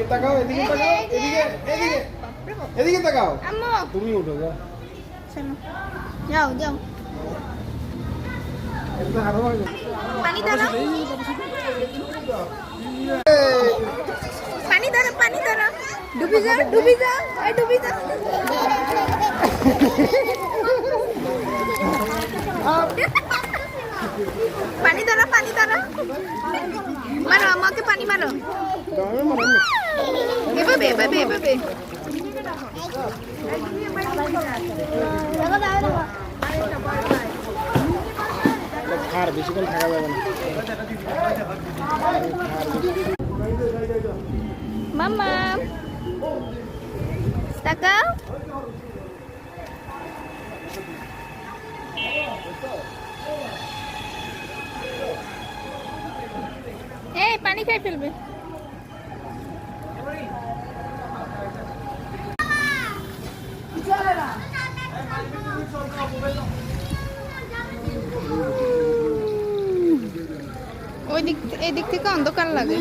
এদিকে তাকাও, এদিকে তাকাও, এদিকে এদিকে এদিকে তাকাও। তুমি উঠো যাও। যাও যাও। একটু হাঁটো আগে। পানি ধরো, পানি ধরো, পানি ধরো। ডুবি যাও, ডুবি যাও, এই ডুবি যাও। পানি ধরো, পানি ধরো। মারো আমাকে, পানি মারো। এভাবে এভাবে এভাবে। আর বেশিক্ষণ থাকা যাবে না। মামা তাকাও। এই পানি খাই ফেলবে। ওই দিক, এই দিক থেকে অন্ধকার লাগে।